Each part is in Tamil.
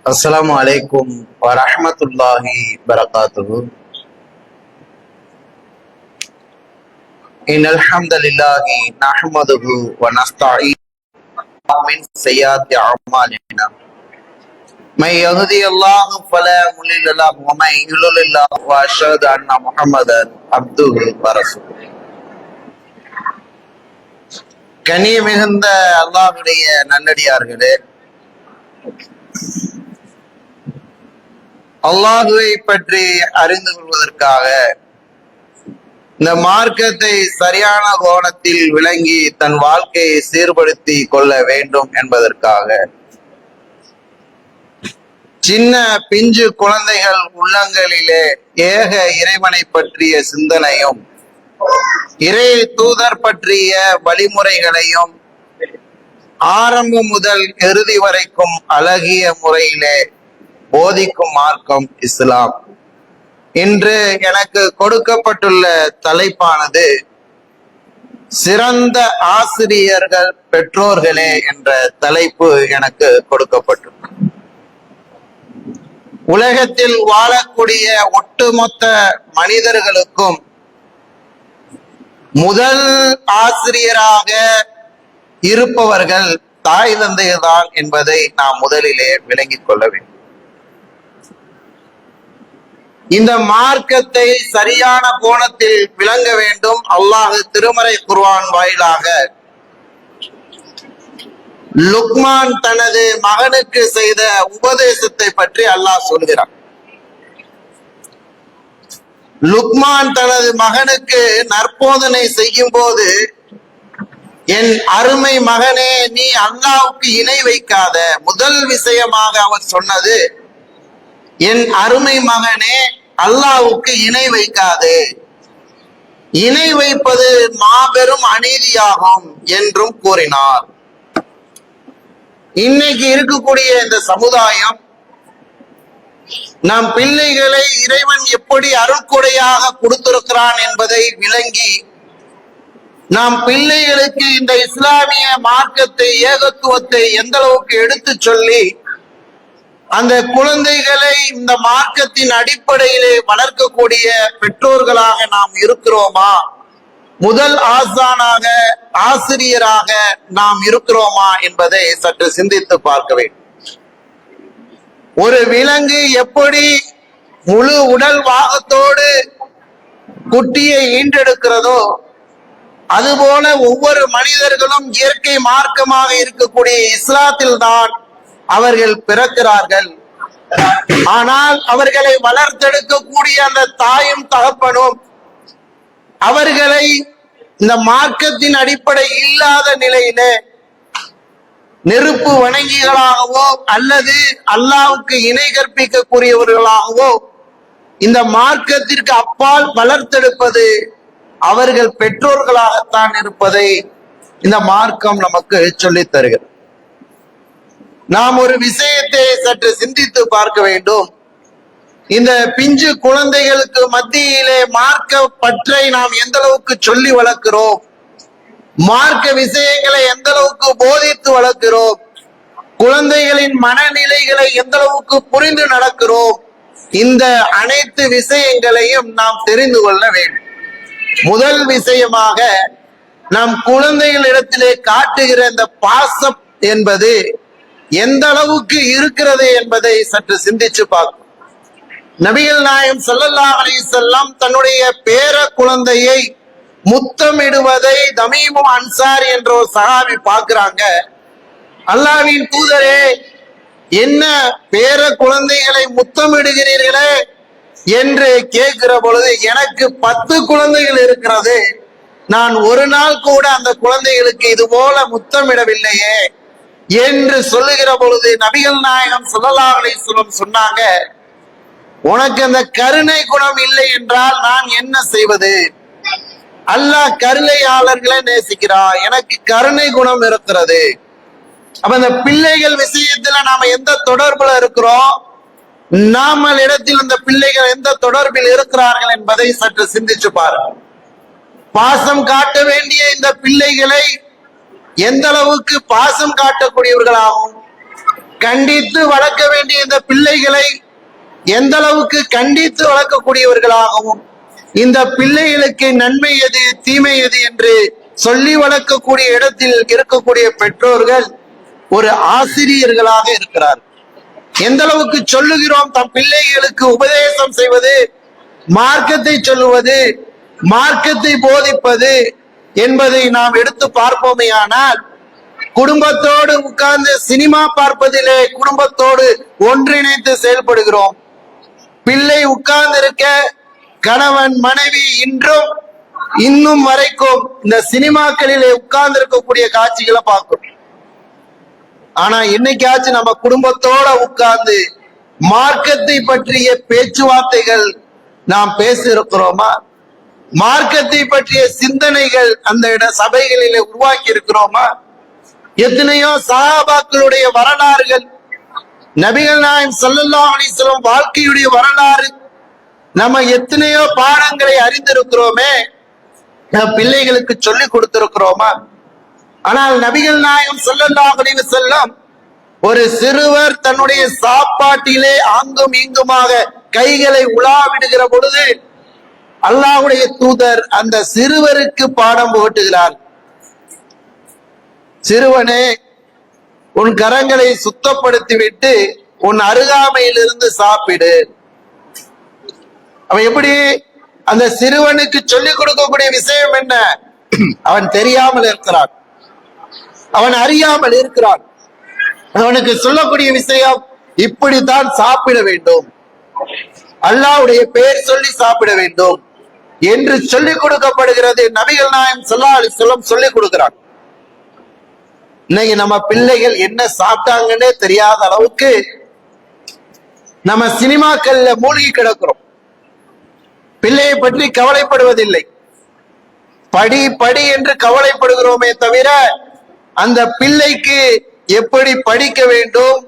السلام عليكم ورحمة الله وبركاته. إن الحمد لله نحمده ونستعينه من سيئات أعمالنا من يهدي الله فلا مضل له ومن يضلل وأشهد أن محمدا عبده ورسوله. கனி மிகுந்த அல்லாஹ்வுடைய நல்லடியார்களே, அல்லாஹுவை பற்றி அறிந்து கொள்வதற்காக இந்த மார்க்கத்தை சரியான கோணத்தில் விளங்கி தன் வாழ்க்கையை சீர்படுத்தி கொள்ள வேண்டும் என்பதற்காக சின்ன பிஞ்சு குழந்தைகள் உள்ளங்களிலே ஏக இறைவனை பற்றிய சிந்தனையும் இறை தூதர் பற்றிய வழிமுறைகளையும் ஆரம்பம் முதல் இறுதி வரைக்கும் அழகிய முறையிலே போதிக்கும் மார்க்கம் இஸ்லாம். இன்று எனக்கு கொடுக்கப்பட்டுள்ள தலைப்பானது சிறந்த ஆசிரியர்கள் பெற்றோர்களே என்ற தலைப்பு எனக்கு கொடுக்கப்பட்டுள்ளது. உலகத்தில் வாழக்கூடிய ஒட்டுமொத்த மனிதர்களுக்கும் முதல் ஆசிரியராக இருப்பவர்கள் தாய் தந்தையர்தான் என்பதை நாம் முதலிலே விளங்கிக் கொள்ள வேண்டும். இந்த மார்க்கத்தை சரியான கோணத்தில் விளங்க வேண்டும். அல்லாஹ் திருமறை குர்ஆன் வாயிலாக லுக்மான் தனது மகனுக்கு செய்த உபதேசத்தை பற்றி அல்லாஹ் சொல்கிறார். லுக்மான் தனது மகனுக்கு நற்போதனை செய்யும் போது, என் அருமை மகனே, நீ அல்லாஹ்வுக்கு இணை வைக்காத. முதல் விஷயமாக அவர் சொன்னது, என் அருமை மகனே, அல்லாஹ்வுக்கு இணை வைக்காது. இணை வைப்பது மாபெரும் அநீதியாகும் என்றும் கூறினார். இன்னைக்கு இருக்கக்கூடிய இந்த சமுதாயம் நம் பிள்ளைகளை இறைவன் எப்படி அருள்கொடையாக கொடுத்திருக்கிறான் என்பதை விளங்கி நாம் பிள்ளைகளுக்கு இந்த இஸ்லாமிய மார்க்கத்தை, ஏகத்துவத்தை எந்த அளவுக்கு எடுத்து சொல்லி அந்த குழந்தைகளை இந்த மார்க்கத்தின் அடிப்படையிலே வளர்க்கக்கூடிய பெற்றோர்களாக நாம் இருக்கிறோமா? முதல் ஆசானாக, ஆசிரியராக நாம் இருக்கிறோமா என்பதை சற்று சிந்தித்து பார்க்க வேண்டும். ஒரு விலங்கு எப்படி முழு உடல் வாகத்தோடு குட்டியை ஈண்டெடுக்கிறதோ, அதுபோல ஒவ்வொரு மனிதர்களும் இயற்கை மார்க்கமாக இருக்கக்கூடிய இஸ்லாத்தில் தான் அவர்கள் பிறக்கிறார்கள். ஆனால் அவர்களை வளர்த்தெடுக்கக்கூடிய அந்த தாயும் தகப்பனும் அவர்களை இந்த மார்க்கத்தின் அடிப்படை இல்லாத நிலையிலே நெருப்பு வணங்கிகளாகவோ அல்லது அல்லாஹ்வுக்கு இணை கற்பிக்கக்கூடியவர்களாகவோ இந்த மார்க்கத்திற்கு அப்பால் வளர்த்தெடுப்பது அவர்கள் பெற்றோர்களாகத்தான் இருப்பதை இந்த மார்க்கம் நமக்கு சொல்லித் தருகிறது. நாம் ஒரு விஷயத்தை சற்று சிந்தித்து பார்க்க வேண்டும். இந்த பிஞ்சு குழந்தைகளுக்கு மத்தியிலே மார்க்க பற்றை நாம் எந்த அளவுக்கு சொல்லி வளர்க்கிறோம், மார்க்க விஷயங்களை எந்த அளவுக்கு போதித்து வளர்க்கிறோம், குழந்தைகளின் மனநிலைகளை எந்த அளவுக்கு புரிந்து நடக்கிறோம், இந்த அனைத்து விஷயங்களையும் நாம் தெரிந்து கொள்ள வேண்டும். முதல் விஷயமாக நம் குழந்தைகளிடத்திலே காட்டுகிற இந்த பாசம் என்பது எந்த அளவுக்கு இருக்கிறது என்பதை சற்று சிந்திச்சு பார்க்கும். நபிகள் நாயகம் ஸல்லல்லாஹு அலைஹி வஸல்லம் தன்னுடைய பேர குழந்தையை முத்தமிடுவதை தமீமு அன்சாரி என்ற ஒரு சஹாபி பார்க்கிறாங்க. அல்லாஹ்வின் தூதரே, என்ன பேர குழந்தைகளை முத்தமிடுகிறீர்களே என்று கேட்கிற பொழுது, எனக்கு 10 குழந்தைகள் இருக்கிறது, நான் ஒரு நாள் கூட அந்த குழந்தைகளுக்கு இது போல முத்தமிடவில்லையே என்று சொல்லுகிற பொழுது நபிகள் நாயகம் ஸல்லல்லாஹு அலைஹி வஸல்லம் சொன்னாங்க, உனக்கு அந்த கருணை குணம் இல்லை என்றால் நான் என்ன செய்வது? அல்லாஹ் கருணையாளர்களை நேசிக்கிறார், எனக்கு கருணை குணம் இருக்கிறது. அப்ப இந்த பிள்ளைகள் விஷயத்துல நாம எந்த தொடர்புல இருக்கிறோம், நாம இடத்தில் இந்த பிள்ளைகள் எந்த தொடர்பில் இருக்கிறார்கள் என்பதை சற்று சிந்திச்சு பாருங்க. பாசம் காட்ட வேண்டிய இந்த பிள்ளைகளை எந்த அளவுக்கு பாசம் காட்டக்கூடியவர்களாகும், கண்டித்து வளர்க்க வேண்டிய இந்த பிள்ளைகளை எந்த அளவுக்கு கண்டித்து வளர்க்கக்கூடியவர்களாகவும், இந்த பிள்ளைகளுக்கு நன்மை எது தீமை எது என்று சொல்லி வளர்க்கக்கூடிய இடத்தில் இருக்கக்கூடிய பெற்றோர்கள் ஒரு ஆசிரியர்களாக இருக்கிறார். எந்த அளவுக்கு சொல்லுகிறோம், தம் பிள்ளைகளுக்கு உபதேசம் செய்வது, மார்க்கத்தை சொல்லுவது, மார்க்கத்தை போதிப்பது என்பதை நாம் எடுத்து பார்ப்போமேயானால், குடும்பத்தோடு உட்கார்ந்து சினிமா பார்ப்பதிலே குடும்பத்தோடு ஒன்றிணைத்து செயல்படுகிறோம். பிள்ளை உட்கார்ந்து இருக்க கணவன் மனைவி இன்னும் வரைக்கும் இந்த சினிமாக்களிலே உட்கார்ந்து இருக்கக்கூடிய காட்சிகளை பார்க்கிறோம். ஆனா என்னைக்காச்சும் நம்ம குடும்பத்தோட உட்கார்ந்து மார்க்கத்தை பற்றிய பேச்சுவார்த்தைகள் நாம் பேசி இருக்கிறோமா? மார்க்கத்தை பற்றிய சிந்தனைகள் அந்த சபைகளிலே உருவாக்கி இருக்கிறோமா? எத்தனையோ சஹாபாக்களுடைய வரலாறுகள், நபிகள் நாயகம் ஸல்லல்லாஹு அலைஹி வஸல்லம் வாழ்க்கையுடைய வரலாறு, நம்ம எத்தனையோ பாடங்களை அறிந்திருக்கிறோமே, பிள்ளைகளுக்கு சொல்லி கொடுத்திருக்கிறோமா? ஆனால் நபிகள் நாயகம் ஸல்லல்லாஹு அலைஹி வஸல்லம் ஒரு சிறுவர் தன்னுடைய சாப்பாட்டிலே ஆங்கும் இங்குமாக கைகளை உலாவிடுகிற பொழுது அல்லாஹ்வுடைய தூதர் அந்த சிறுவருக்கு பாடம் புகட்டுகிறார். சிறுவனே, உன் கரங்களை சுத்தப்படுத்தி விட்டு உன் அருகாமையிலிருந்து சாப்பிடு. அவன் எப்படி அந்த சிறுவனுக்கு சொல்லிக் கொடுக்கக்கூடிய விஷயம் என்ன? அவன் தெரியாமல் இருக்கிறான், அவன் அறியாமல் இருக்கிறான். அவனுக்கு சொல்லக்கூடிய விஷயம் இப்படித்தான் சாப்பிட வேண்டும், அல்லாஹ்வுடைய பெயர் சொல்லி சாப்பிட வேண்டும் என்று சொல்லிக் கொடுக்கப்படுகிறது. நபிகள் நாயகம் ஸல்லல்லாஹு அலைஹி வஸல்லம் சொல்லிக் கொடுக்கிறான். இன்னைக்கு நம்ம பிள்ளைகள் என்ன சாப்பிட்டாங்கன்னே தெரியாத அளவுக்கு நம்ம சினிமாக்கள்ல மூழ்கி கிடக்கிறோம். பிள்ளையை பற்றி கவலைப்படுவதில்லை, படி படி என்று கவலைப்படுகிறோமே தவிர அந்த பிள்ளைக்கு எப்படி படிக்க வேண்டும்,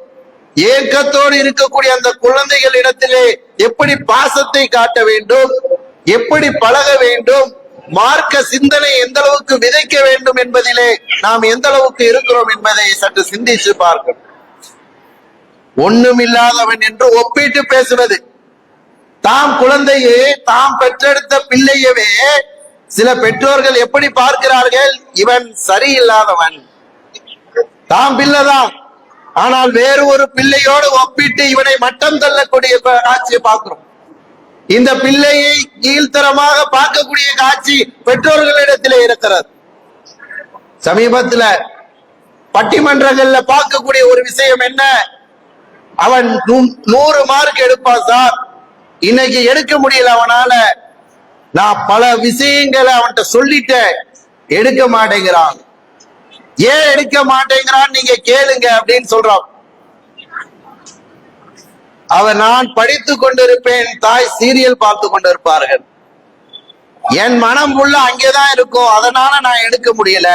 ஏக்கத்தோடு இருக்கக்கூடிய அந்த குழந்தைகள் இடத்திலே எப்படி பாசத்தை காட்ட வேண்டும், எப்படி பழக வேண்டும், மார்க்க சிந்தனை எந்த அளவுக்கு விதைக்க வேண்டும் என்பதிலே நாம் எந்த அளவுக்கு இருக்கிறோம் என்பதை சற்று சிந்திச்சு பார்க்கணும். ஒண்ணுமில்லாதவன் என்று ஒப்பிட்டு பேசுவது, தாம் குழந்தையே தாம் பெற்றெடுத்த பிள்ளையவே சில பெற்றோர்கள் எப்படி பார்க்கிறார்கள், இவன் சரியில்லாதவன், தாம் பிள்ளைதான், ஆனால் வேறு ஒரு பிள்ளையோடு ஒப்பிட்டு இவனை மட்டம் தள்ளக்கூடிய காட்சியை பார்க்கிறோம். இந்த பிள்ளையை கீழ்த்தரமாக பார்க்கக்கூடிய காட்சி பெற்றோர்களிடத்திலே இருக்கிறது. சமீபத்துல பட்டிமன்றங்கள்ல பார்க்கக்கூடிய ஒரு விஷயம் என்ன, அவன் 100 மார்க் எடுப்பான் சார், இன்னைக்கு எடுக்க முடியல அவனால, நான் பல விஷயங்களை அவன்கிட்ட சொல்லிட்டேன், எடுக்க மாட்டேங்கிறான். ஏன் எடுக்க மாட்டேங்கிறான் நீங்க கேளுங்க அப்படின்னு சொல்றான். அவன் நான் படித்து கொண்டிருப்பேன், தாய் சீரியல் பார்த்து கொண்டிருப்பார்கள், என் மனம் உள்ள அங்கேதான் இருக்கும், அதனால நான் எடுக்க முடியல.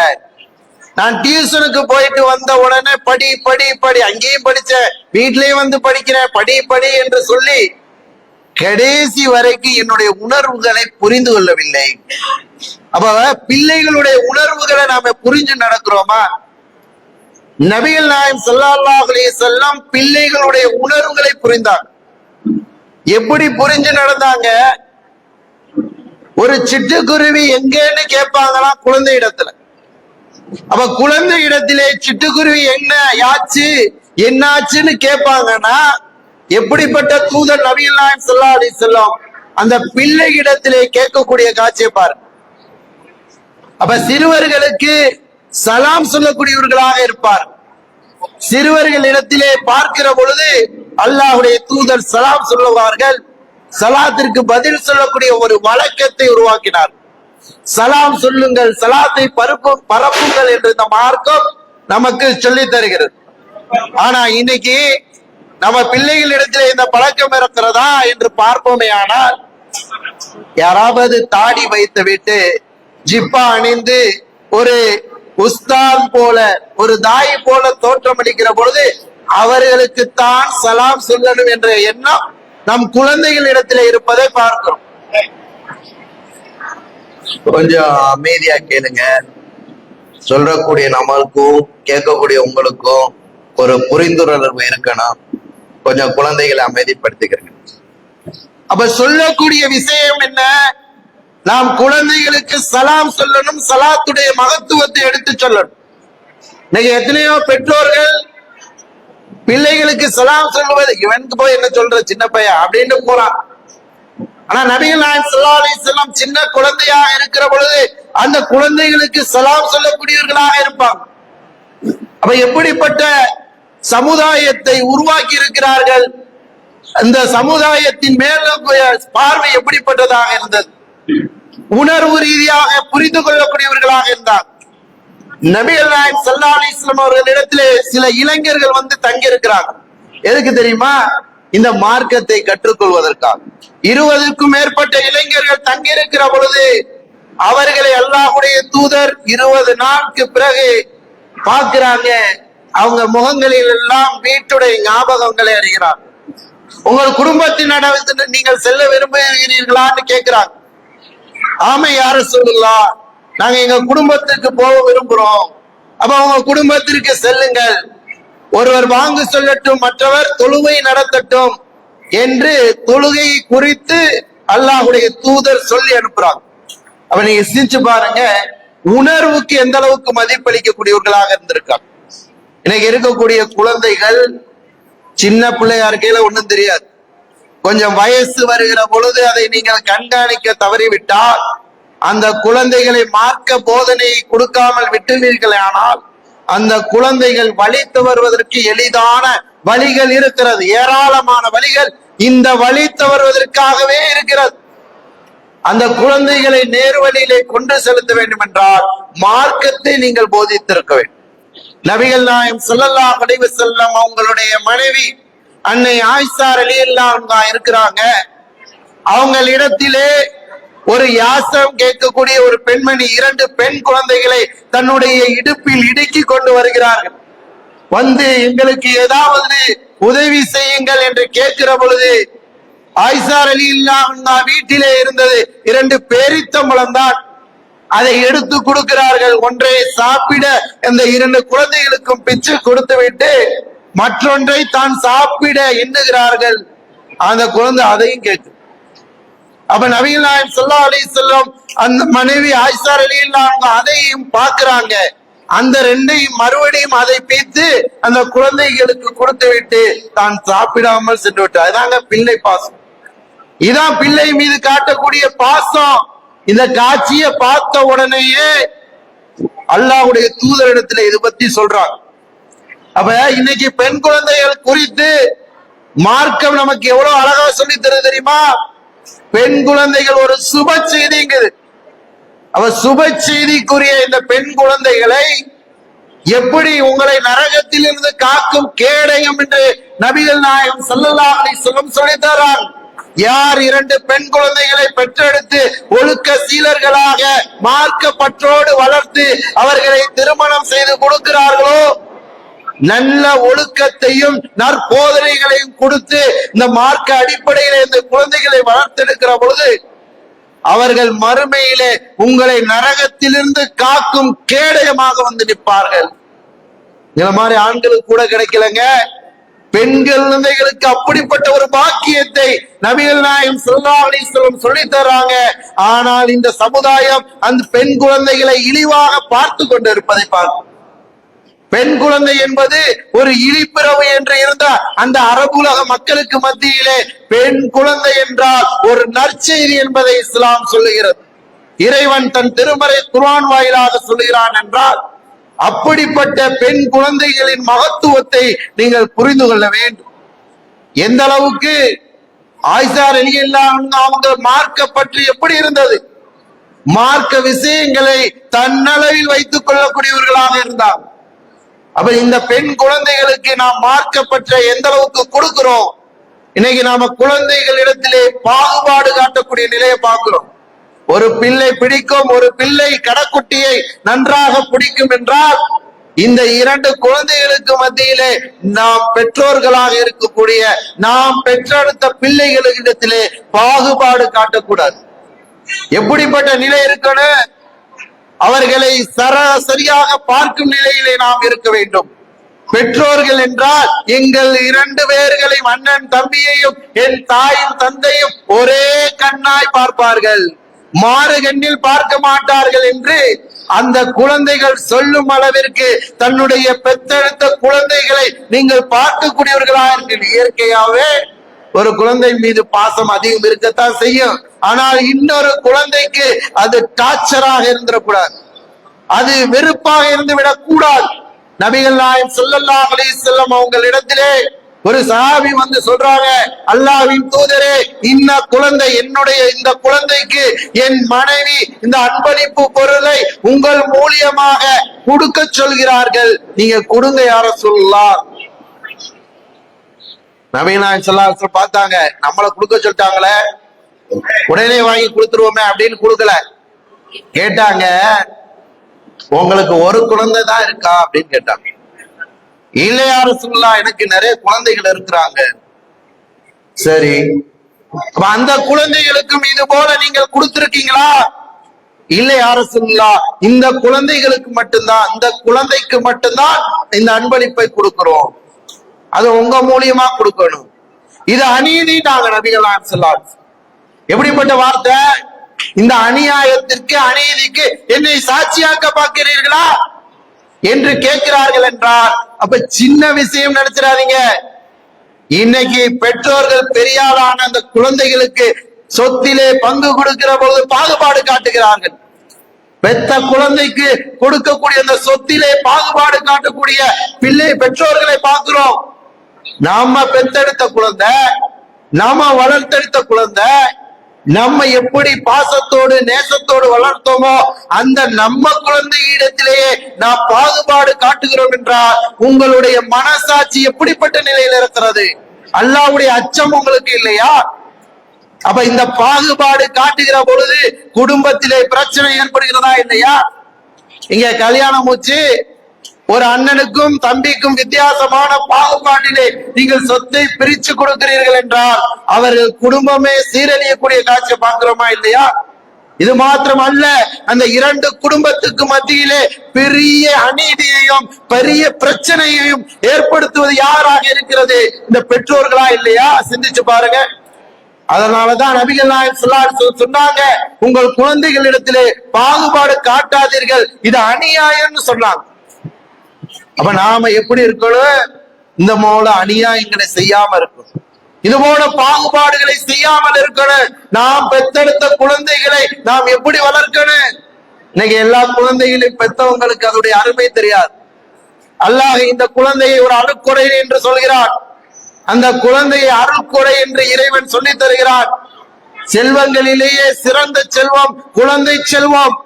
நான் டியூஷனுக்கு போயிட்டு வந்த உடனே படி படி படி, அங்கேயும் படிச்சேன், வீட்லயும் வந்து படிக்கிறேன், படி படி என்று சொல்லி கடைசி வரைக்கும் என்னுடைய உணர்வுகளை புரிந்து கொள்ளவில்லை. அப்ப பிள்ளைகளுடைய உணர்வுகளை நாம புரிஞ்சு நடக்கிறோமா? நபிகள் நாயகம் ஸல்லல்லாஹு அலைஹி வஸல்லம் பிள்ளைகளுடைய உணர்வுகளை புரிந்தாங்க. எப்படி புரிஞ்சு நடந்தாங்க? ஒரு சிட்டுக்குருவி எங்கன்னு கேட்பாங்களாம் குழந்தை இடத்துல. அப்ப குழந்தை இடத்திலே சிட்டுக்குருவி என்ன யாச்சு என்னாச்சுன்னு கேட்பாங்கன்னா, எப்படிப்பட்ட தூதர் நபிகள் நாயகம் ஸல்லல்லாஹு அலைஹி வஸல்லம் அந்த பிள்ளை இடத்திலே கேட்கக்கூடிய காட்சியை பாருங்க. அப்ப சிறுவர்களுக்கு சலாம் சொல்லக்கூடியவர்களாக இருப்பார். சிறுவர்கள் இடத்திலே பார்க்கிற பொழுது அல்லாஹ்வுடைய தூதர் சலாம் சொல்லுவார்கள். சலாத்திற்கு பதில் சொல்லக்கூடிய ஒரு வழக்கத்தை உருவாக்கினார். சலாம் சொல்லுங்கள், சலாத்தை பரப்புங்கள் என்று இந்த மார்க்கம் நமக்கு சொல்லி தருகிறது. ஆனா இன்னைக்கு நம்ம பிள்ளைகள் இடத்திலே இந்த பழக்கம் இருக்கிறதா என்று பார்ப்போமே. ஆனால் யாராவது தாடி வைத்து விட்டு ஜிப்பா அணிந்து ஒரு உஸ்தாத் போல ஒரு தாய் போல தோற்றமளிக்கிற பொழுது அவர்களுக்கு தான் சலாம் சொல்லணும் என்ற எண்ணம் நம் குழந்தைகள் இடத்துல இருப்பதை பார்க்கிறோம். கொஞ்சம் அமைதியா கேளுங்க. சொல்லக்கூடிய நம்மளுக்கும் கேட்கக்கூடிய உங்களுக்கும் ஒரு புரிந்துணர்வு இருக்கணும். கொஞ்சம் குழந்தைகளை அமைதிப்படுத்திக்கிறேன். அப்ப சொல்லக்கூடிய விஷயம் என்ன? நாம் குழந்தைகளுக்கு சலாம் சொல்லணும், சலாத்துடைய மகத்துவத்தை எடுத்து சொல்லணும். இன்னைக்கு எத்தனையோ பெற்றோர்கள் பிள்ளைகளுக்கு சலாம் சொல்லுவது, இவனுக்கு போய் என்ன சொல்ற சின்ன பையன் அப்படின்னு போறான். ஆனா நபிகள் நாயகம் ஸல்லல்லாஹு அலைஹி வஸல்லம் சின்ன குழந்தையாக இருக்கிற பொழுது அந்த குழந்தைகளுக்கு சலாம் சொல்லக்கூடியவர்களாக இருப்பாங்க. அப்ப எப்படிப்பட்ட சமுதாயத்தை உருவாக்கி இருக்கிறார்கள்? அந்த சமுதாயத்தின் மேல பார்வை எப்படிப்பட்டதாக இருந்தது? உணர்வு ரீதியாக புரிந்து கொள்ளக்கூடியவர்களாக இருந்தார். நபிகள் நாயகம் ஸல்லல்லாஹு அலைஹி வஸல்லம் அவர்களிடத்திலே சில இளைஞர்கள் வந்து தங்கி இருக்கிறாங்க. எதுக்கு தெரியுமா? இந்த மார்க்கத்தை கற்றுக்கொள்வதற்காக. 20க்கும் மேற்பட்ட இளைஞர்கள் தங்கி இருக்கிற பொழுது அவர்களை அல்லாஹ்வுடைய தூதர் 20 நாளுக்கு பிறகு பார்க்கிறாங்க. அவங்க முகங்களில் எல்லாம் வீட்டுடைய ஞாபகங்களை அறிகிறார். உங்கள் குடும்பத்தின் நீங்கள் செல்ல விரும்புகிறீர்களான்னு கேட்கிறாங்க. ஆமை யார சொல்லலாம், நாங்க எங்க குடும்பத்துக்கு போக விரும்புறோம். அப்ப உங்க குடும்பத்திற்கு செல்லுங்கள். ஒருவர் வாங்கு சொல்லட்டும், மற்றவர் தொழுகை நடத்தட்டும் என்று தொழுகை குறித்து அல்லாஹ்வுடைய தூதர் சொல்லி அனுப்புறாங்க. அப்ப நீங்க சிந்திச்சு பாருங்க, உணர்வுக்கு எந்த அளவுக்கு மதிப்பளிக்கக்கூடியவர்களாக இருந்திருக்காங்க. இன்னைக்கு இருக்கக்கூடிய குழந்தைகள் சின்ன பிள்ளையா இருக்கையில ஒண்ணும் தெரியாது. கொஞ்சம் வயசு வருகிற பொழுது அதை நீங்கள் கண்காணிக்க தவறிவிட்டால், அந்த குழந்தைகளை மார்க்க போதனை கொடுக்காமல் விட்டுவீர்களே ஆனால் அந்த குழந்தைகள் வழித்து வருவதற்கு எளிதான வழிகள் இருக்கிறது, ஏராளமான வழிகள் இந்த வழித்து வருவதற்காகவே இருக்கிறது. அந்த குழந்தைகளை நேர்வழியிலே கொண்டு செலுத்த வேண்டும் என்றால் மார்க்கத்தை நீங்கள் போதித்திருக்க வேண்டும். நபிகள் நாயகம் ஸல்லல்லாஹு அலைஹி வஸல்லம் அவங்களுடைய மனைவி அன்னை ஆயிஷா ரலியல்லாஹு அன்ஹா இருக்கிறாங்க. அவங்களிடத்திலே ஒரு யாசம் கேட்கக்கூடிய ஒரு பெண்மணி 2 பெண் குழந்தைகளை தன்னுடைய இடுப்பில் இடுக்கி கொண்டு வருகிறார்கள். வந்து எங்களுக்கு ஏதாவது உதவி செய்யுங்கள் என்று கேட்கிற பொழுது ஆயிஷா ரலியல்லாஹு அன்ஹா வீட்டிலே இருந்தது 2 பேரித்தம்பழம் தான். அதை எடுத்து கொடுக்கிறார்கள். ஒன்றை சாப்பிட இந்த 2 குழந்தைகளுக்கும் பிச்சு கொடுத்து விட்டு மற்றொன்றை தான் சாப்பிட எண்ணுகிறார்கள். அந்த குழந்தை அதையும் கேட்கு. அப்ப நபிகள் நாயகம் ஸல்லல்லாஹு அலைஹி வஸல்லம் அந்த மனைவி ஆயிஷா ரலியல்லாஹு அன்ஹா அதையும் பார்க்கிறாங்க. அந்த 2ஐயும் மறுபடியும் அதை பிய்த்து அந்த குழந்தைகளுக்கு கொடுத்து விட்டு தான் சாப்பிடாமல் சென்று விட்டார். அதாங்க பிள்ளை பாசம். இதான் பிள்ளை மீது காட்டக்கூடிய பாசம். இந்த காட்சியை பார்த்த உடனேயே அல்லாஹ்வுடைய தூதரிடத்துல இது பத்தி சொல்றாங்க. அப்ப இன்னைக்கு பெண் குழந்தைகள் குறித்து மார்க்கம் நமக்கு எவ்வளவு அழகா சொல்லி தருது தெரியுமா? பெண் குழந்தைகள் ஒரு சுப செய்திங்குது. அவ சுப செய்திக்குரிய இந்த பெண் குழந்தைகளை எப்படி உங்களை நரகத்தில் இருந்து காக்கும் கேடயம் என்று நபிகள் நாயகம் ஸல்லல்லாஹு அலைஹி வஸல்லம் சொல்லித் தராங்க. யார் 2 பெண் குழந்தைகளை பெற்றெடுத்து ஒழுக்க சீலர்களாக மார்க்க பற்றோடு வளர்த்து அவர்களை திருமணம் செய்து கொடுக்கிறார்களோ, நல்ல ஒழுக்கத்தையும் நற்போதனைகளையும் கொடுத்து இந்த மார்க்க அடிப்படையில இந்த குழந்தைகளை வளர்த்தெடுக்கிற பொழுது அவர்கள் மறுமையிலே உங்களை நரகத்திலிருந்து காக்கும் கேடயமாக வந்து நிற்பார்கள். இந்த மாதிரி ஆண்களுக்கு கூட கிடைக்கலங்க. பெண் குழந்தைகளுக்கு அப்படிப்பட்ட ஒரு பாக்கியத்தை நபிகள் நாயகம் ஸல்லல்லாஹு அலைஹி வஸல்லம் சொல்லி தர்றாங்க. ஆனால் இந்த சமுதாயம் அந்த பெண் குழந்தைகளை இழிவாக பார்த்து கொண்டு இருப்பதை பார்க்கும். பெண் குழந்தை என்பது ஒரு இழிப்பிறவு என்று இருந்த அந்த அரபுலக மக்களுக்கு மத்தியிலே பெண் குழந்தை என்றால் ஒரு நற்செய்தி என்பதை இஸ்லாம் சொல்லுகிறது. இறைவன் தன் திருமறை குர்ஆன் வாயிலாக சொல்லுகிறான் என்றால் அப்படிப்பட்ட பெண் குழந்தைகளின் மகத்துவத்தை நீங்கள் புரிந்து கொள்ள வேண்டும். எந்த அளவுக்கு ஆயிஷா ரலியல்லாஹு அன்ஹா அவங்க மார்க்க பற்றி எப்படி இருந்தது, மார்க்க விஷயங்களை தன்னளவில் வைத்துக் கொள்ளக்கூடியவர்களாக இருந்தார். அப்ப இந்த பெண் குழந்தைகளுக்கு நாம் மார்க்க பற்ற எந்த அளவுக்கு கொடுக்கிறோம்? இன்னைக்கு நாம குழந்தைகளிடத்திலே பாகுபாடு காட்டக்கூடிய நிலையை பார்க்கிறோம். ஒரு பிள்ளை பிடிக்கும், ஒரு பிள்ளை கடைக்குட்டியை நன்றாக பிடிக்கும் என்றால் இந்த 2 குழந்தைகளுக்கு மத்தியிலே நாம் பெற்றோர்களாக இருக்கக்கூடிய நாம் பெற்றெடுத்த பிள்ளைகளிடத்திலே பாகுபாடு காட்டக்கூடாது. எப்படிப்பட்ட நிலை இருக்கணும்? அவர்களை சரியாக பார்க்கும் நிலையிலே நாம் இருக்க வேண்டும். பெற்றோர்கள் என்றால் எங்கள் 2 பேர்களையும், அண்ணன் தம்பியையும் என் தாயும் தந்தையும் ஒரே கண்ணாய் பார்ப்பார்கள், மாறு கண்ணில் பார்க்க மாட்டார்கள் என்று அந்த குழந்தைகள் சொல்லும் அளவிற்கு தன்னுடைய பெத்தெடுத்த குழந்தைகளை நீங்கள் பார்க்கக்கூடியவர்களா இருக்கிறீர்கள். இயற்கையாவே ஒரு குழந்தை மீது பாசம் அதிகம் இருக்கத்தான் செய்யும். ஆனால் இன்னொரு குழந்தைக்கு அது டார்ச்சராக இருந்துடக்கூடாது, அது வெறுப்பாக இருந்து விடக்கூடாது. நபிகள் நாயகம் ஸல்லல்லாஹு அலைஹி வஸல்லம் அவங்களிடத்திலே ஒரு சஹாபி வந்து சொல்றாங்க, அல்லாஹ்வின் தூதரே, குழந்தை என்னுடைய இந்த குழந்தைக்கு என் மனைவி இந்த அன்பளிப்பு பொருளை உங்கள் மூலியமாக கொடுக்க சொல்கிறார்கள், நீங்க கொடுங்க யா ரசூலுல்லாஹ். நபிகள் நாயகம் ஸல்லல்லாஹு அலைஹி வஸல்லம் பார்த்தாங்க, நம்மளை கொடுக்க சொல்லிட்டாங்களே, உடனே வாங்கி கொடுத்துருவோமே அப்படின்னு கொடுக்கல. கேட்டாங்க, உங்களுக்கு ஒரு குழந்தை தான் இருக்கா அப்படின்னு கேட்டாங்க. இல்லையா ரசூலுல்லாஹ், எனக்கு நிறைய குழந்தைகள் இருக்கிறாங்க. சரி, அந்த குழந்தைகளுக்கும் இது போல நீங்கள் கொடுத்திருக்கீங்களா? இல்லையா ரசூலுல்லாஹ், இந்த குழந்தைகளுக்கு மட்டும்தான், இந்த குழந்தைக்கு மட்டும்தான் இந்த அன்பளிப்பை கொடுக்கிறோம், அது உங்க மூலியமா கொடுக்கணும். இது அநீதிட்டாங்க நபிகள் நாயகம் ஸல்லல்லாஹு அலைஹி வஸல்லம். எப்படிப்பட்ட வார்த்தை! இந்த அநியாயத்திற்கு, அநீதிக்கு என்னை சாட்சியாக்க பார்க்கிறீர்களா என்று கேட்கிறார்கள் என்றால், அப்ப சின்ன விஷயம் நினைச்சிடாதீங்க. இன்னைக்கு பெற்றோர்கள் பெரியாளான அந்த குழந்தைகளுக்கு சொத்திலே பங்கு கொடுக்கிற பொழுது பாகுபாடு காட்டுகிறார்கள். பெத்த குழந்தைக்கு கொடுக்கக்கூடிய அந்த சொத்திலே பாகுபாடு காட்டக்கூடிய பெற்றோர்களை பார்க்கிறோம். நாம பெத்தெடுத்த குழந்தை, நாம வளர்த்தெடுத்த குழந்தை, நம்ம எப்படி பாசத்தோடு நேசத்தோடு வளர்த்தோமோ அந்த நம்ம குழந்தை இடத்திலேயே நாம் பாகுபாடு காட்டுகிறோம் என்றால் உங்களுடைய மனசாட்சி எப்படிப்பட்ட நிலையில் இருக்கிறது? அல்லாஹ்வுடைய அச்சம் உங்களுக்கு இல்லையா? அப்ப இந்த பாகுபாடு காட்டுகிற பொழுது குடும்பத்திலே பிரச்சனை ஏற்படுகிறதா இல்லையா? இங்க கல்யாணம் மூச்சு ஒரு அண்ணனுக்கும் தம்பிக்கும் வித்தியாசமான பாகுபாட்டிலே நீங்கள் சொத்தை பிரிச்சு கொடுக்கிறீர்கள் என்றால் அவர்கள் குடும்பமே சீரழியக்கூடிய காட்சியை பார்க்கிறோமா இல்லையா? இது மாத்திரம் அல்ல, அந்த 2 குடும்பத்துக்கு மத்தியிலே பெரிய அநீதியையும் பெரிய பிரச்சனையையும் ஏற்படுத்துவது யாராக இருக்கிறது? இந்த பெற்றோர்களா இல்லையா? சிந்திச்சு பாருங்க. அதனாலதான் நபிகள் நாயகம் ஸல்லல்லாஹு அலைஹி வஸல்லம் சொன்னாங்க, உங்கள் குழந்தைகளிடத்திலே பாகுபாடு காட்டாதீர்கள், இது அநியாயம்னு சொன்னாங்க. அப்ப நாம எப்படி இருக்கணும்? இந்த போல அநியாயங்களை செய்யாம இருக்கணும், இது போல பாகுபாடுகளை செய்யாமல் இருக்கணும். நாம் பெத்தெடுத்த குழந்தைகளை நாம் எப்படி வளர்க்கணும்? இன்னைக்கு எல்லா குழந்தைகளையும் பெத்தவங்களுக்கு அதோடைய அருமை தெரியாது. அல்லாஹ் இந்த குழந்தையை ஒரு அருட்கொடை என்று சொல்கிறான். அந்த குழந்தையை அருட்கொடை என்று இறைவன் சொல்லி தருகிறான். செல்வங்களிலேயே சிறந்த செல்வம் குழந்தை செல்வம்.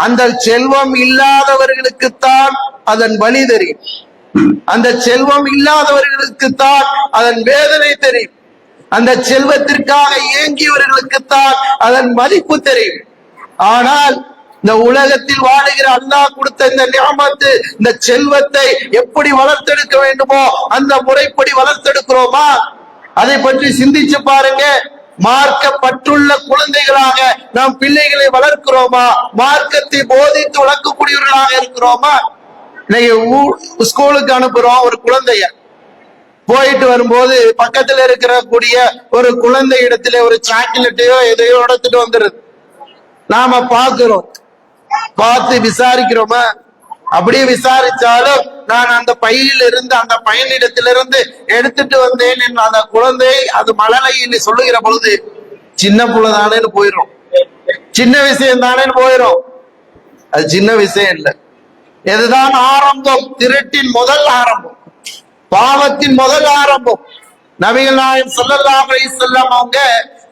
அந்த செல்வம் இல்லாதவர்களுக்குத்தான் அதன் வலி தெரியும், அந்த செல்வம் இல்லாதவர்களுக்குத்தான் அதன் வேதனை தெரியும், அந்த செல்வத்திற்காக ஏங்கியவர்களுக்குத்தான் அதன் மதிப்பு தெரியும். ஆனால் இந்த உலகத்தில் வாழுகிற அல்லாஹ் கொடுத்த இந்த நிஅமத்து, இந்த செல்வத்தை எப்படி வளர்த்தெடுக்க வேண்டுமோ அந்த முறைப்படி வளர்த்தெடுக்கிறோமா? அதை பற்றி சிந்திச்சு பாருங்க. மார்க்கப்பட்டுள்ள குழந்தைகளாக நாம் பிள்ளைகளை வளர்க்கிறோமா? மார்க்கத்தை போதித்து வளர்க்கக்கூடியவர்களாக இருக்கிறோமா? இன்னைக்கு ஸ்கூலுக்கு அனுப்புறோம் ஒரு குழந்தைய, போயிட்டு வரும்போது பக்கத்துல இருக்கிற கூடிய ஒரு குழந்தை இடத்துல ஒரு சாக்லேட்டையோ எதையோ எடுத்துட்டு வந்துருது. நாம பார்க்கிறோம், பார்த்து விசாரிக்கிறோமா? அப்படியே விசாரிச்சாலும் நான் அந்த பையில இருந்து அந்த பையனிடத்திலிருந்து எடுத்துட்டு வந்தேன் என்று அந்த குழந்தை அது மழலையில் சொல்லுகிற பொழுது சின்ன புள்ளதானேன்னு போயிடும், சின்ன விஷயம் தானேன்னு போயிடும். அது சின்ன விஷயம் இல்லை. இதுதான் ஆரம்பம், திருட்டின் முதல் ஆரம்பம், பாவத்தின் முதல் ஆரம்பம். நபிகள் நாயகம் ஸல்லல்லாஹு அலைஹி வஸல்லம் அவங்க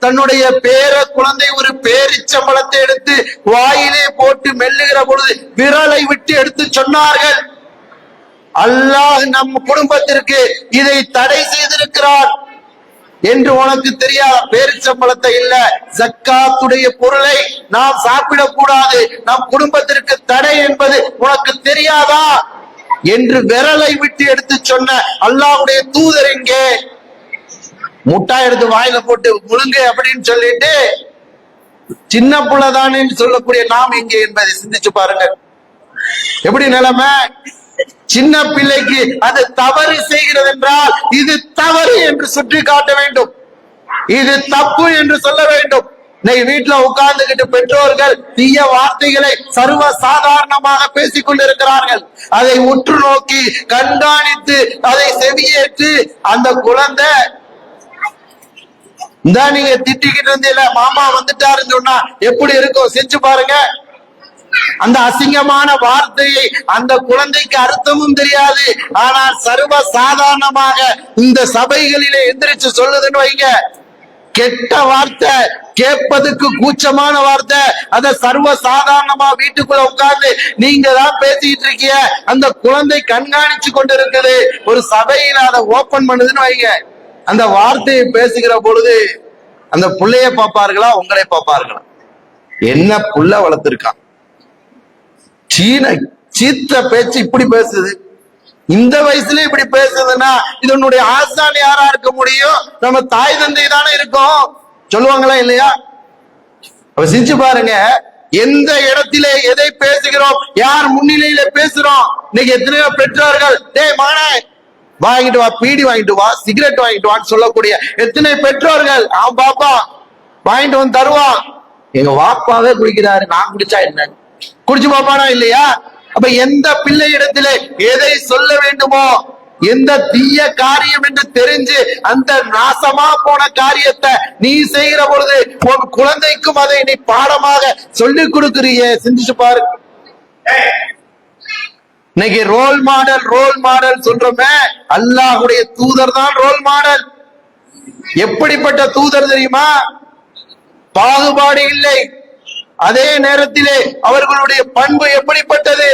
தன்னுடைய பேர குழந்தை ஒரு பேரிச்சம்பழத்தை எடுத்து வாயிலே போட்டு மெல்லுகிற பொழுது விரலை விட்டு எடுத்து சொன்னார்கள், அல்லாஹ் நம் குடும்பத்திற்கு இதை தடை செய்திருக்கிறார் என்று உனக்கு தெரியாத? பேரிச்சம்பழத்தை இல்ல, ஜக்காத்துடைய பொருளை நாம் சாப்பிடக்கூடாது, நம் குடும்பத்திற்கு தடை என்பது உனக்கு தெரியாதா என்று விரலை விட்டு எடுத்து சொன்ன அல்லாஹ்வுடைய தூதர் எங்கே? முட்டாய் எடுத்து வாயில போட்டு முழுங்க அப்படின்னு சொல்லிட்டு சின்ன புள்ளதானு சொல்லக்கூடிய நாம் எங்கே என்பதை சிந்திச்சு பாருங்க. எப்படி நிலைமை? சின்ன பிள்ளைக்கு அது தவறு செய்கிறது என்றால் இது தவறு என்று சுட்டி காட்ட வேண்டும், இது தப்பு என்று சொல்ல வேண்டும். இன்னைக்கு வீட்டுல உட்கார்ந்துகிட்டு பெற்றோர்கள் தீய வார்த்தைகளை சர்வ சாதாரணமாக பேசிக் கொண்டிருக்கிறார்கள். அதை உற்று நோக்கி கண்காணித்து அதை செவியேற்று அந்த குழந்தை இந்த நீங்க திட்டிக்கிட்டு இருந்தீல மாமா வந்துட்டாருன்னு சொன்னா எப்படி இருக்கும் செஞ்சு பாருங்க. அந்த அசிங்கமான வார்த்தையை அந்த குழந்தைக்கு அர்த்தமும் தெரியாது, ஆனால் சர்வ சாதாரணமாக இந்த சபைகளிலே எந்திரிச்சு சொல்லுதுன்னு வைங்க. கெட்ட வார்த்தை, கேட்பதுக்கு கூச்சமான வார்த்தை, அத சர்வ சாதாரணமா வீட்டுக்குள்ள உட்கார்ந்து நீங்க தான் பேசிட்டு இருக்கீங்க, அந்த குழந்தை கண்காணிச்சு கொண்டு இருக்குது. ஒரு சபையில அதை ஓபன் பண்ணுதுன்னு வைங்க. அந்த வார்த்தையை பேசுகிற பொழுது அந்த புள்ளைய பார்ப்பார்களா உங்களை பார்ப்பார்களா? என்ன புள்ள வளர்த்திருக்கான், சீத்த பேச்சு இப்படி பேசுது, இந்த வயசுல இப்படி பேசுதுன்னா இதனுடைய ஆசான் யாரா இருக்க முடியும்? நம்ம தாய் தந்தை தானே இருக்கோம், சொல்லுவாங்களா இல்லையா? அப்ப சிரிச்சு பாருங்க, எந்த இடத்திலே எதை பேசுகிறோம், யார் முன்னிலையில பேசுறோம். இன்னைக்கு எத்தனையோ பெற்றோர்கள் டேய் மகனே வாங்கிட்டு வா, பீடி வாங்கிட்டு வா, சிகரெட் வாங்கிட்டு வான்னு சொல்லக்கூடிய எத்தனை பெற்றோர்கள். அவன் பாப்பா வாங்கிட்டு வந்து தருவான், எங்க வாப்பாவே குடிக்கிறாரு, நான் குடிச்சா என்ன, குடிச்சு பாப்பானா இல்லையா? அப்ப எந்த பிள்ளை இடத்திலே எதை சொல்ல வேண்டுமோ, எந்த தீய காரியம் என்று தெரிஞ்சு அந்த நாசமா போன காரியத்தை நீ செய்கிற பொழுது உன் குழந்தைக்கும் அதை நீ பாடமாக சொல்லிக் கொடுக்கிறிய, சிந்திச்சு பாரு. இன்னைக்கு ரோல் மாடல் சொல்றோமே, அல்லாஹ்வுடைய தூதர் தான் ரோல் மாடல். எப்படிப்பட்ட தூதர் தெரியுமா? பாகுபாடு இல்லை. அதே நேரத்திலே அவர்களுடைய பண்பு எப்படிப்பட்டது?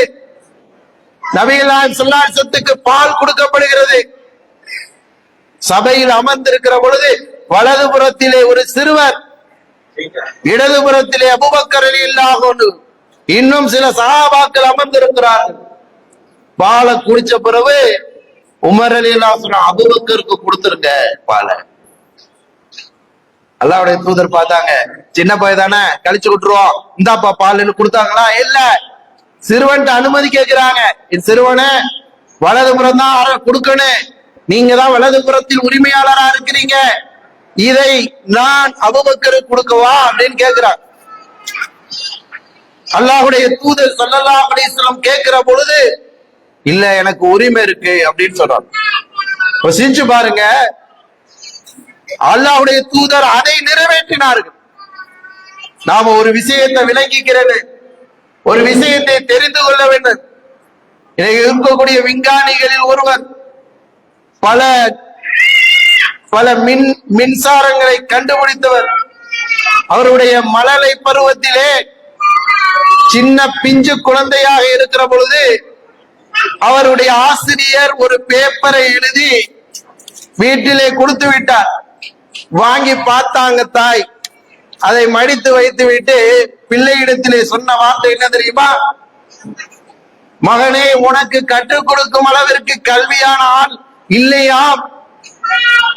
நபிகள் நாயகம் ஸல்லல்லாஹு அலைஹி வஸல்லத்துக்கு பால் கொடுக்கப்படுகிறது. சபையில் அமர்ந்திருக்கிற பொழுது வலதுபுறத்திலே ஒரு சிறுவர், இடதுபுறத்திலே அபூபக்கர் ரலியல்லாஹு அன்ஹு, இன்னும் சில சஹாபாக்கள் அமர்ந்திருக்கிறார்கள். பாலை குடிச்ச பிறகு உமர் ரலியல்லாஹு அன்ஹு அபூபக்கருக்கு கொடுத்திருக்க பாலை. அல்லாஹ்வுடைய தூதர் பார்த்தாங்க, சின்ன பையன் தானே கழிச்சு விட்டுருவோம், இந்தாப்பா பால் கொடுத்தாங்களா? இல்ல, சிறுவன் அனுமதி கேட்கிறாங்க. சிறுவனே வலதுபுறம் தான் கொடுக்கணும், நீங்க தான் வலதுபுறத்தில் உரிமையாளரா இருக்கிறீங்க, இதை நான் அபூபக்கருக்கு கொடுக்கவா அப்படின்னு கேட்கிறான். அல்லாஹ்வுடைய தூதர் ஸல்லல்லாஹு அலைஹி வஸல்லம் கேட்கிற பொழுது இல்ல எனக்கு உரிமை இருக்கு அப்படின்னு சொல்றாங்க. சிரிச்சு பாருங்க, அல்லாஹ்வுடைய தூதர் அதை நிறைவேற்றினார்கள். நாம ஒரு விஷயத்தை விளங்கிக்கிறது, ஒரு விஷயத்தை தெரிந்து கொள்ள வேண்டும். இருக்கக்கூடிய விஞ்ஞானிகளில் ஒருவர் பல மின்சாரங்களை கண்டுபிடித்தவர். அவருடைய மழலை பருவத்திலே சின்ன பிஞ்சு குழந்தையாக இருக்கிற பொழுது அவருடைய ஆசிரியர் ஒரு பேப்பரை எழுதி வீட்டிலே கொடுத்து விட்டார். வாங்கி பார்த்தாங்க தாய், அதை மடித்து வைத்து விட்டு பிள்ளையிடத்திலே சொன்ன வார்த்தை என்ன தெரியுமா? மகனே, உனக்கு கற்றுக் கொடுக்கும் அளவிற்கு கல்வியான ஆள் இல்லையா,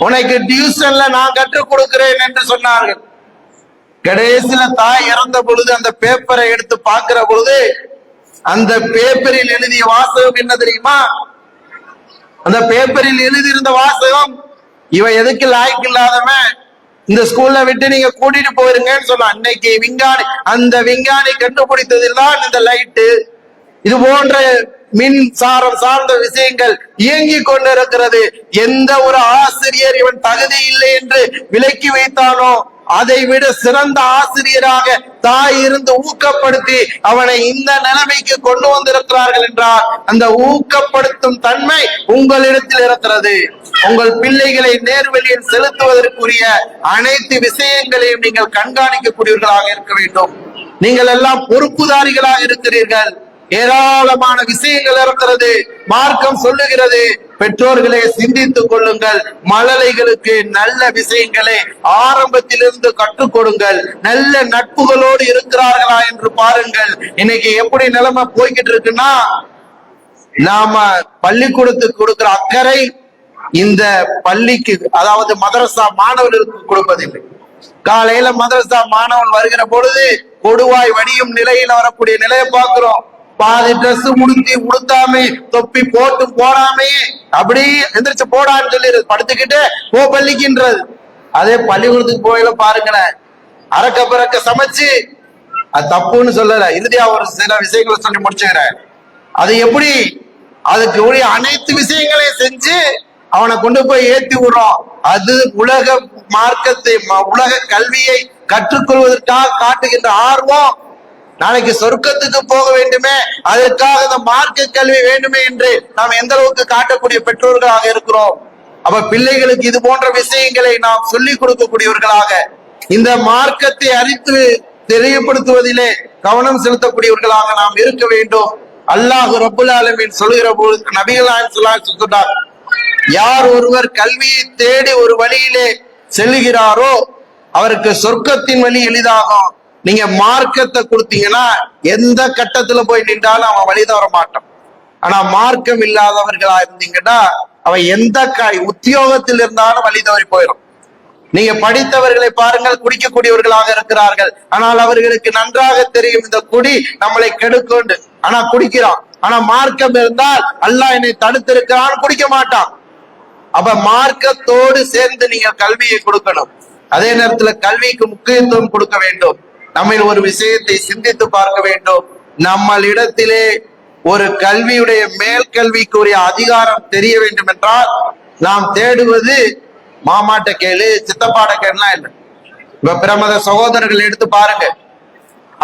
உனக்கு டியூஷன்ல நான் கற்றுக் கொடுக்கிறேன் என்று சொன்னார்கள். கடைசியில தாய் இறந்த பொழுது அந்த பேப்பரை எடுத்து பார்க்கிற பொழுது அந்த பேப்பரில் எழுதிய வாசகம் என்ன தெரியுமா? அந்த பேப்பரில் எழுதியிருந்த வாசகம், இவன் எதுக்கு லாய்க்கு இல்லாதவன், இந்த ஸ்கூல்ல விட்டு நீங்க கூட்டிட்டு போயிருங்கன்னு சொன்னா. அன்னைக்கு விஞ்ஞானி, அந்த விஞ்ஞானி கண்டுபிடித்ததில் தான் இந்த லைட்டு, இது போன்ற மின்சாரம் சார்ந்த விஷயங்கள் இயங்கி கொண்டிருக்கிறது. எந்த ஒரு ஆசிரியர் இவன் தகுதி இல்லை என்று விலக்கி வைத்தானோ அதை விட சிறந்த ஆசிரியராக தாய் இருந்து ஊக்கப்படுத்தி அவனை இந்த நிலைமைக்கு கொண்டு வந்திருக்கிறார்கள் என்றால் அந்த ஊக்கப்படுத்தும் தன்மை உங்களிடத்தில் இருக்கிறது. உங்கள் பிள்ளைகளை நேர்வழியில் செலுத்துவதற்குரிய அனைத்து விஷயங்களையும் நீங்கள் கண்காணிக்கக்கூடியவர்களாக இருக்க வேண்டும். நீங்கள் எல்லாம் பொறுப்புதாரிகளாக இருக்கிறீர்கள். ஏராளமான விஷயங்கள் இருக்கிறது, மார்க்கம் சொல்லுகிறது. பெற்றோர்களே, சிந்தித்துக் கொள்ளுங்கள். மழலைகளுக்கு நல்ல விஷயங்களை ஆரம்பத்திலிருந்து கற்றுக் கொடுங்கள். நல்ல நட்புகளோடு இருக்கிறார்களா என்று பாருங்கள். இன்னைக்கு எப்படி நிலைமை போய்கிட்டு இருக்குன்னா, நாம பள்ளிக்கூடத்துக்கு கொடுக்கிற அக்கறை இந்த பள்ளிக்கு, அதாவது மதரசா மாணவர்களுக்கு கொடுப்பதில்லை. காலையில மதரசா மாணவன் வருகிற பொழுது கொடுவாய் வடியும் நிலையில வரக்கூடிய நிலையை பார்க்கிறோம். பாதி ட்ரெஸ் உடுத்தாமே தொப்பி போட்டு போடாமே அப்படி எந்திரிச்சு போடான்னு சொல்லி படுத்துக்கிட்டு போ பள்ளிக்கின்றது. அதே பள்ளிக்கூடத்துக்கு போயில பாருங்களேன், அறக்க பிறக்க சமைச்சு, அது தப்புன்னு சொல்லல, இறுதியா ஒரு சில விஷயங்களை சொல்லி முடிச்சுக்கிறேன். அது எப்படி அதுக்கு உரிய அனைத்து விஷயங்களையும் செஞ்சு அவனை கொண்டு போய் ஏத்தி விடுறோம். அது உலக மார்க்கத்தை உலக கல்வியை கற்றுக்கொள்வதற்காக காட்டுகின்ற ஆர்வம். நாளைக்கு சொர்க்கத்துக்கு போக வேண்டுமே, அதற்காக இந்த மார்க்க கல்வி வேண்டுமே என்று நாம் எந்த அளவுக்கு காட்டக்கூடிய பெற்றோர்களாக இருக்கிறோம். அப்ப பிள்ளைகளுக்கு இது போன்ற விஷயங்களை நாம் சொல்லிக் கொடுக்கக்கூடியவர்களாக, இந்த மார்க்கத்தை அறித்து தெரியப்படுத்துவதிலே கவனம் செலுத்தக்கூடியவர்களாக நாம் இருக்க வேண்டும். அல்லாஹ் ரப்புல் ஆலமீன் சொல்கிற போது நபிகள் நாயகம் சொன்னார், யார் ஒருவர் கல்வியை தேடி ஒரு வழியிலே செல்கிறாரோ அவருக்கு சொர்க்கத்தின் வழி எளிதாகும். நீங்க மார்க்கத்தை கொடுத்தீங்கன்னா எந்த கட்டத்துல போய் நின்றாலும் அவன் வழி தவற மாட்டான். ஆனா மார்க்கம் இல்லாதவர்களா இருந்தீங்கன்னா அவன் எந்த உத்தியோகத்தில் இருந்தாலும் வழி தவறி போயிடும். நீங்க படித்தவர்களை பாருங்கள், குடிக்கக்கூடியவர்களாக இருக்கிறார்கள். ஆனால் அவர்களுக்கு நன்றாக தெரியும் இந்த குடி நம்மளை கெடுக்கும். ஆனா குடிக்கிறான். ஆனா மார்க்கம் இருந்தால் அல்லாஹ் என்னை தடுத்திருக்கிறான், குடிக்க மாட்டான். அப்ப மார்க்கத்தோடு சேர்ந்து நீங்க கல்வியை கொடுக்கணும். அதே நேரத்துல கல்விக்கு முக்கியத்துவம் கொடுக்க வேண்டும். நம்ம ஒரு விஷயத்தை சிந்தித்து பார்க்க வேண்டும். நம்மளிடத்திலே ஒரு கல்வியுடைய மேல் கல்விக்குரிய அதிகாரம் தெரிய வேண்டும் என்றால் நாம் தேடுவது மாமாட்ட கேளு, சித்தப்பாட்ட கேளுலாம் இல்லை. இப்ப பிரமத சகோதரர்கள் எடுத்து பாருங்க.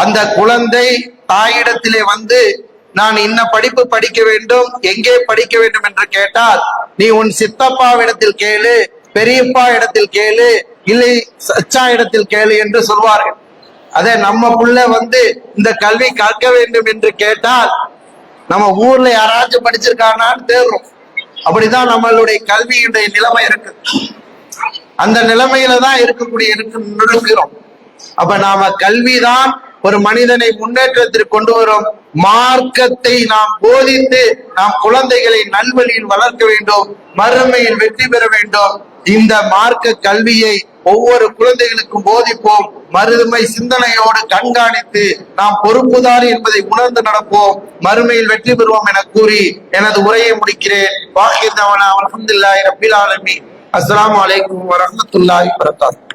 அந்த குழந்தை தாயிடத்திலே வந்து நான் இன்ன படிப்பு படிக்க வேண்டும், எங்கே படிக்க வேண்டும் என்று கேட்டால், நீ உன் சித்தப்பாவிடத்தில் கேளு, பெரியப்பா இடத்தில் கேளு, இல்லை சச்சா இடத்தில் கேளு என்று சொல்வார்கள். அதே நம்ம புள்ள வந்து இந்த கல்வி கற்க வேண்டும் என்று கேட்டால் நம்ம ஊர்ல யாராச்சும் படிச்சிருக்கானான்னு தேடுறோம். அப்படிதான் நம்மளுடைய கல்வியுடைய நிலைமை இருக்கு. அந்த நிலைமையில தான் இருக்கிறோம். அப்ப நாம கல்விதான் ஒரு மனிதனை முன்னேற்றத்திற்கு கொண்டு வரும். மார்க்கத்தை நாம் போதித்து நாம் குழந்தைகளை நல்வழியில் வளர்க்க வேண்டும், மறுமையில் வெற்றி பெற வேண்டும். இந்த மார்க்க கல்வியை ஒவ்வொரு குழந்தைகளுக்கும் போதிப்போம். மறுமை சிந்தனையோடு கண்காணித்து நாம் பொறுப்புதாரி என்பதை உணர்ந்து நடப்போம். மறுமையில் வெற்றி பெறுவோம் என கூறி எனது உரையை முடிக்கிறேன். வாஹித் அல்ஹம்துலில்லாஹி ரப்பில் ஆலமீன். அஸ்ஸலாமு அலைக்கும் வரஹ்மத்துல்லாஹி வபரகாத்துஹு.